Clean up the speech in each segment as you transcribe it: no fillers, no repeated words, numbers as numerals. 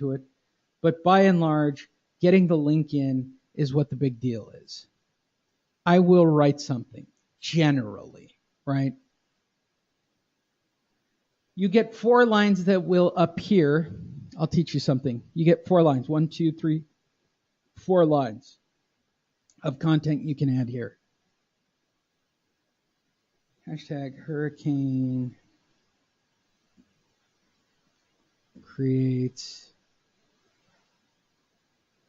to it. But by and large, getting the link in is what the big deal is. I will write something, generally, right? You get 4 lines that will appear. I'll teach you something. You get 4 lines. 1, 2, 3, 4 lines of content you can add here. Hashtag hurricane creates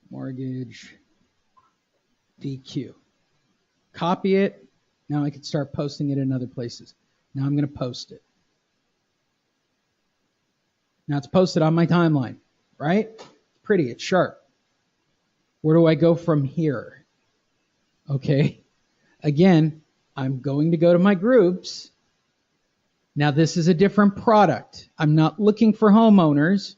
mortgage DQ. Copy it. Now I can start posting it in other places. Now I'm going to post it. Now it's posted on my timeline, right? It's pretty, it's sharp. Where do I go from here? Okay. Again, I'm going to go to my groups. Now this is a different product. I'm not looking for homeowners.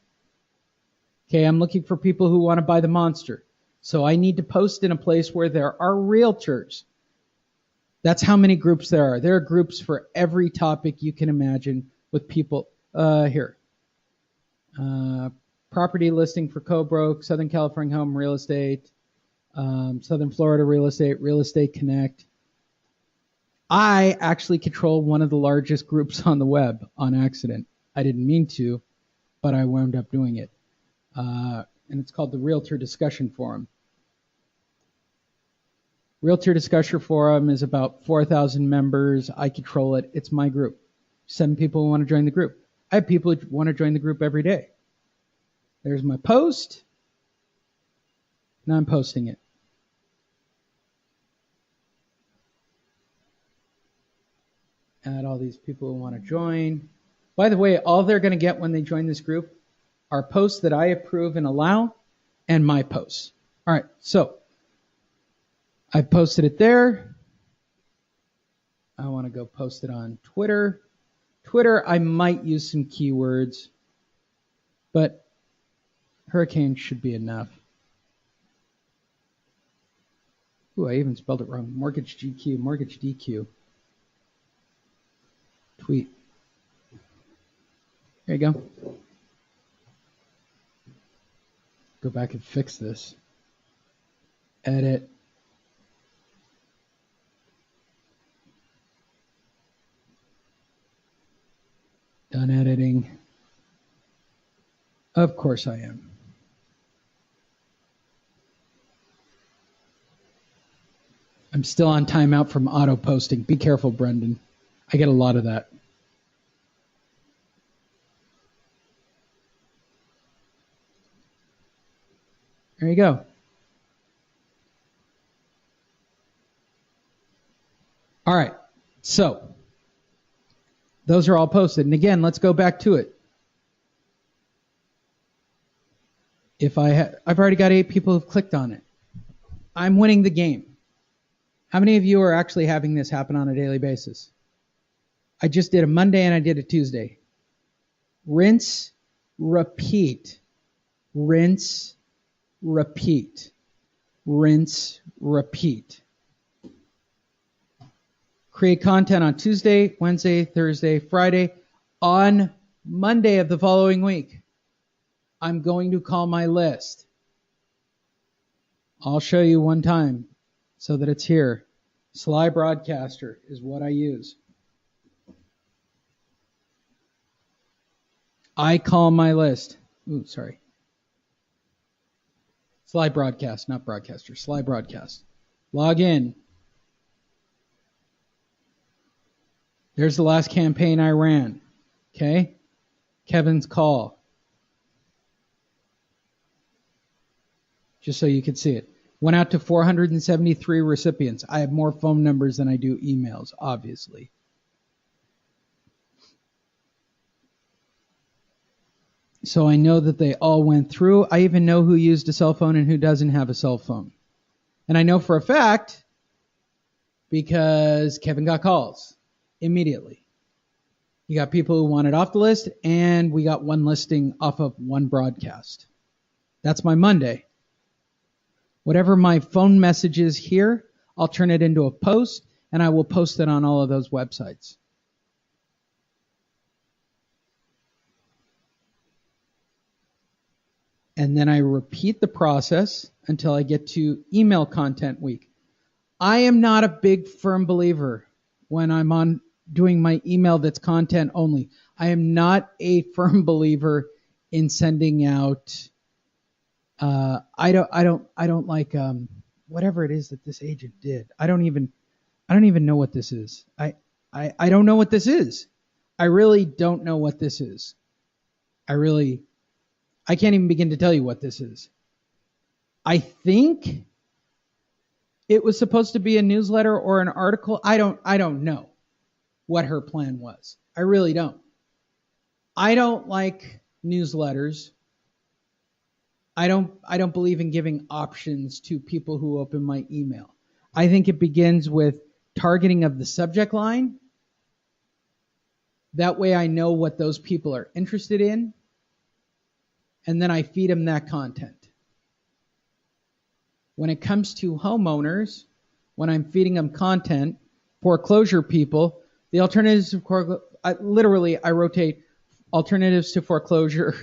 Okay, I'm looking for people who want to buy the monster. So I need to post in a place where there are realtors. That's how many groups there are. There are groups for every topic you can imagine with people. Here. Property listing for co-broke, Southern California home real estate, Southern Florida real estate connect. I actually control one of the largest groups on the web on accident. I didn't mean to, but I wound up doing it. And it's called the Realtor Discussion Forum. Realtor Discussion Forum is about 4,000 members. I control it. It's my group. 7 people who want to join the group. I have people who want to join the group every day. There's my post. Now I'm posting it. Add all these people who want to join. By the way, all they're going to get when they join this group are posts that I approve and allow and my posts. All right, so I posted it there. I want to go post it on Twitter. Twitter, I might use some keywords, but hurricane should be enough. Ooh, I even spelled it wrong. Mortgage GQ, mortgage DQ. Tweet. There you go. Go back and fix this. Edit. Done editing. Of course I am. I'm still on timeout from auto posting. Be careful, Brendan. I get a lot of that. There you go. All right. So those are all posted. And again, let's go back to it. If I've already got 8 people who've clicked on it. I'm winning the game. How many of you are actually having this happen on a daily basis? I just did a Monday and I did a Tuesday. Rinse, repeat. Rinse, repeat. Rinse, repeat. Create content on Tuesday, Wednesday, Thursday, Friday. On Monday of the following week, I'm going to call my list. I'll show you one time so that it's here. Sly Broadcaster is what I use. I call my list. Ooh, sorry. Sly Broadcast, not Broadcaster. Sly Broadcast. Log in. There's the last campaign I ran. Okay? Kevin's call. Just so you can see it. Went out to 473 recipients. I have more phone numbers than I do emails, obviously. So I know that they all went through. I even know who used a cell phone and who doesn't have a cell phone. And I know for a fact because Kevin got calls immediately. You got people who want it off the list, and we got one listing off of one broadcast. That's my Monday. Whatever my phone message is here, I'll turn it into a post, and I will post it on all of those websites. And then I repeat the process until I get to email content week. I am not a big firm believer when I'm on doing my email that's content only. I am not a firm believer in sending out I don't like whatever it is that this agent did. I don't even know what this is. I don't know what this is. I really don't know what this is. I can't even begin to tell you what this is. I think it was supposed to be a newsletter or an article. I don't know what her plan was. I really don't. I don't like newsletters. I don't believe in giving options to people who open my email. I think it begins with targeting of the subject line. That way I know what those people are interested in, and then I feed them that content. When it comes to homeowners, when I'm feeding them content, foreclosure people, the alternatives to I rotate alternatives to foreclosure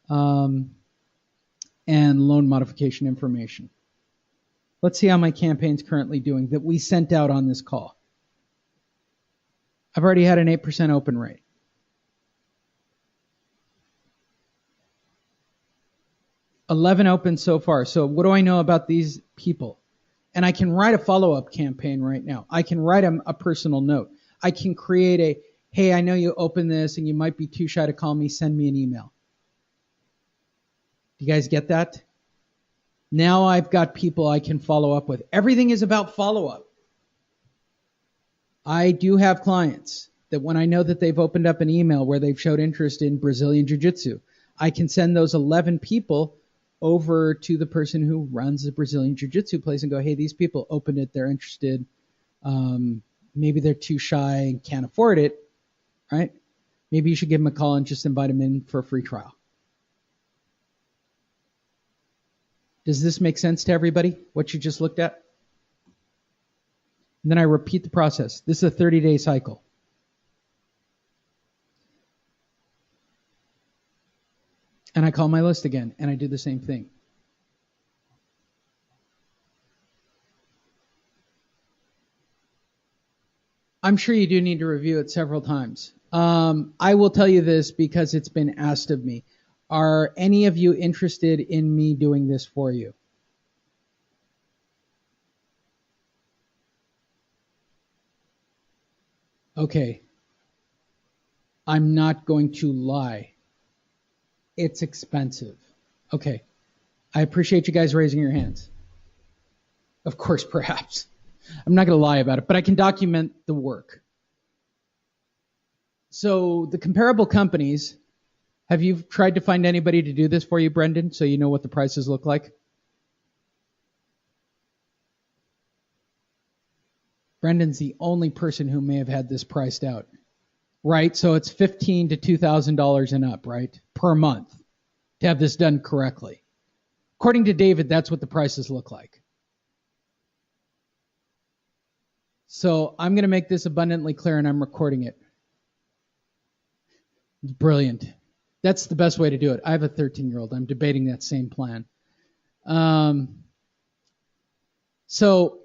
and loan modification information. Let's see how my campaign's currently doing that we sent out on this call. I've already had an 8% open rate. $11 open so far. So what do I know about these people? And I can write a follow-up campaign right now. I can write them a personal note. I can create a, hey, I know you opened this and you might be too shy to call me, send me an email. Do you guys get that? Now I've got people I can follow up with. Everything is about follow-up. I do have clients that when I know that they've opened up an email where they've showed interest in Brazilian Jiu-Jitsu, I can send those 11 people over to the person who runs the Brazilian Jiu-Jitsu place and go, hey, these people opened it, they're interested. Maybe they're too shy and can't afford it, right? Maybe you should give them a call and just invite them in for a free trial. Does this make sense to everybody, what you just looked at? And then I repeat the process. This is a 30-day cycle. And I call my list again, and I do the same thing. I'm sure you do need to review it several times. I will tell you this because it's been asked of me. Are any of you interested in me doing this for you? Okay. I'm not going to lie. It's expensive. Okay. I appreciate you guys raising your hands. Of course, perhaps. I'm not going to lie about it, but I can document the work. So the comparable companies, have you tried to find anybody to do this for you, Brendan, so you know what the prices look like? Brendan's the only person who may have had this priced out. Right? So it's $1,500 to $2,000 and up, right? Per month to have this done correctly. According to David, that's what the prices look like. So I'm going to make this abundantly clear, and I'm recording it. It's brilliant. That's the best way to do it. I have a 13-year-old. I'm debating that same plan. So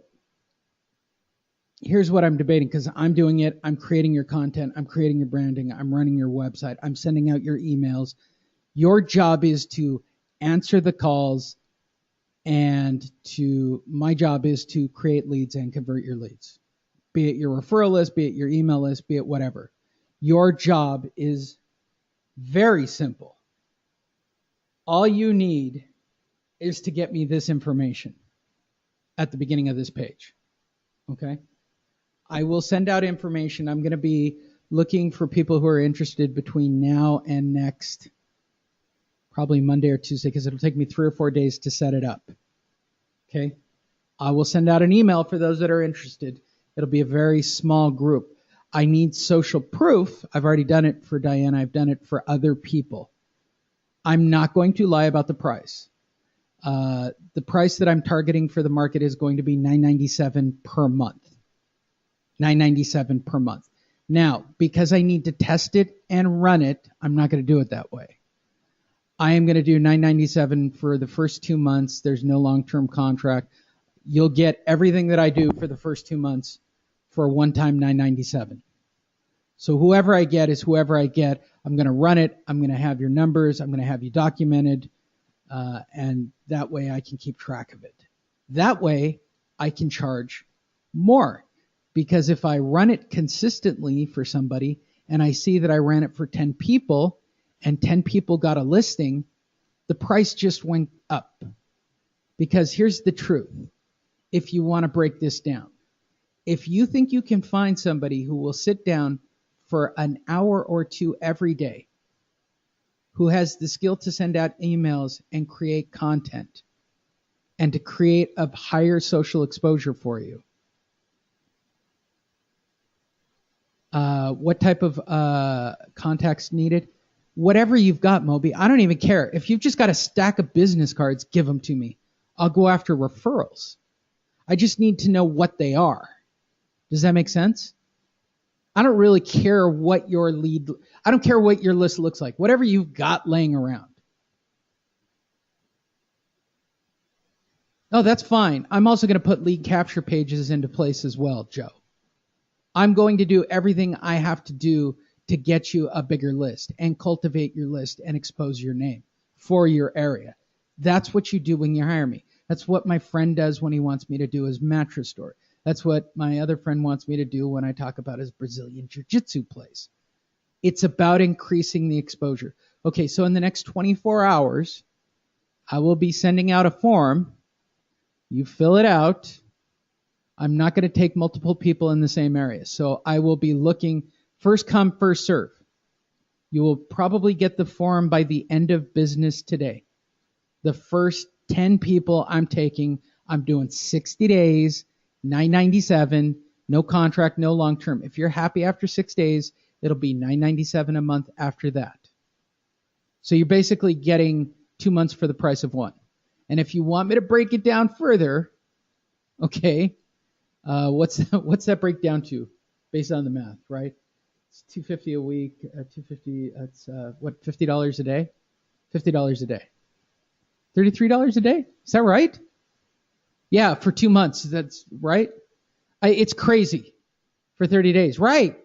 here's what I'm debating, because I'm doing it. I'm creating your content. I'm creating your branding. I'm running your website. I'm sending out your emails. Your job is to answer the calls, and my job is to create leads and convert your leads. Be it your referral list, be it your email list, be it whatever. Your job is very simple. All you need is to get me this information at the beginning of this page. Okay? I will send out information. I'm going to be looking for people who are interested between now and next, probably Monday or Tuesday, because it'll take me 3 or 4 days to set it up. Okay? I will send out an email for those that are interested. It'll be a very small group. I need social proof. I've already done it for Diana. I've done it for other people. I'm not going to lie about the price. The price that I'm targeting for the market is going to be $9.97 per month. $9.97 per month. Now, because I need to test it and run it, I'm not going to do it that way. I am going to do $9.97 for the first 2 months. There's no long-term contract. You'll get everything that I do for the first 2 months for a one-time $9.97. So whoever I get is whoever I get. I'm going to run it. I'm going to have your numbers. I'm going to have you documented. And that way I can keep track of it. That way I can charge more. Because if I run it consistently for somebody and I see that I ran it for 10 people and 10 people got a listing, the price just went up. Because here's the truth. If you want to break this down, if you think you can find somebody who will sit down for an hour or two every day, who has the skill to send out emails and create content and to create a higher social exposure for you, what type of contacts needed? Whatever you've got, Moby. I don't even care. If you've just got a stack of business cards, give them to me. I'll go after referrals. I just need to know what they are. Does that make sense? I don't really care what your lead, I don't care what your list looks like. Whatever you've got laying around. Oh, that's fine. I'm also going to put lead capture pages into place as well, Joe. I'm going to do everything I have to do to get you a bigger list and cultivate your list and expose your name for your area. That's what you do when you hire me. That's what my friend does when he wants me to do his mattress store. That's what my other friend wants me to do when I talk about his Brazilian Jiu-Jitsu place. It's about increasing the exposure. Okay, so in the next 24 hours, I will be sending out a form. You fill it out. I'm not going to take multiple people in the same area. So I will be looking first come, first serve. You will probably get the form by the end of business today. The first 10 people I'm taking, I'm doing 60 days, $9.97, no contract, no long term. If you're happy after 6 days, it'll be $9.97 a month after that. So you're basically getting 2 months for the price of one. And if you want me to break it down further, okay, what's that break down to based on the math, right? It's $250 a week, $250, that's what, $50 a day? $50 a day. $33 a day? Is that right? Yeah, for 2 months, that's right. It's crazy for 30 days, right?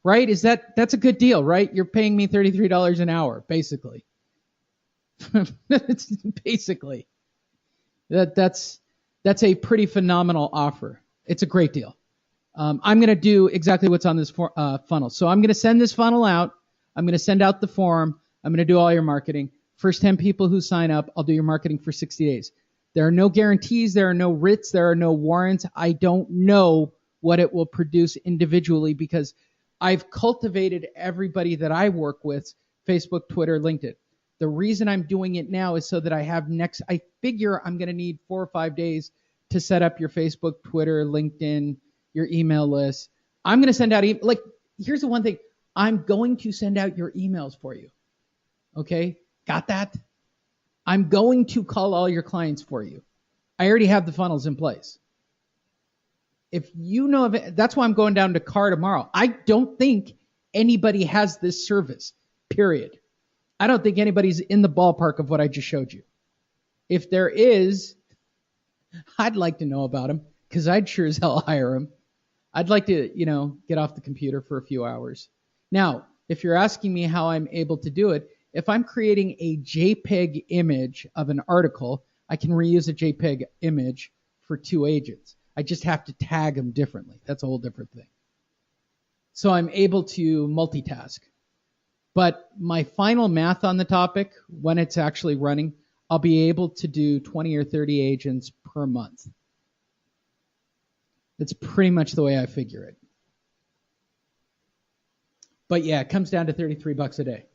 Right? That's a good deal, right? You're paying me $33 an hour, basically. Basically, that's a pretty phenomenal offer. It's a great deal. I'm going to do exactly what's on this funnel. So I'm going to send this funnel out. I'm going to send out the form. I'm going to do all your marketing. First 10 people who sign up, I'll do your marketing for 60 days. There are no guarantees. There are no writs. There are no warrants. I don't know what it will produce individually because I've cultivated everybody that I work with, Facebook, Twitter, LinkedIn. The reason I'm doing it now is so that I figure I'm going to need 4 or 5 days to set up your Facebook, Twitter, LinkedIn, your email list. I'm going to send out, here's the one thing. I'm going to send out your emails for you. Okay? Got that? I'm going to call all your clients for you. I already have the funnels in place. If you know of it, that's why I'm going down to CAR tomorrow. I don't think anybody has this service, period. I don't think anybody's in the ballpark of what I just showed you. If there is, I'd like to know about them because I'd sure as hell hire them. I'd like to, get off the computer for a few hours. Now, if you're asking me how I'm able to do it, if I'm creating a JPEG image of an article, I can reuse a JPEG image for 2 agents. I just have to tag them differently. That's a whole different thing. So I'm able to multitask. But my final math on the topic, when it's actually running, I'll be able to do 20 or 30 agents per month. That's pretty much the way I figure it. But yeah, it comes down to $33 a day.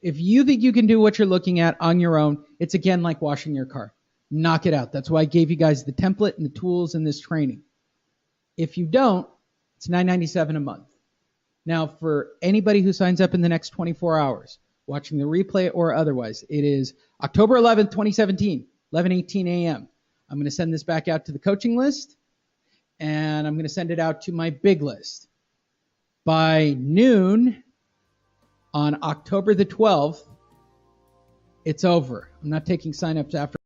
If you think you can do what you're looking at on your own, it's again like washing your car. Knock it out. That's why I gave you guys the template and the tools in this training. If you don't, it's $9.97 a month. Now, for anybody who signs up in the next 24 hours, watching the replay or otherwise, it is October 11th, 2017, 11:18 a.m. I'm going to send this back out to the coaching list, and I'm going to send it out to my big list. By noon on October the 12th, It's over. I'm not taking signups after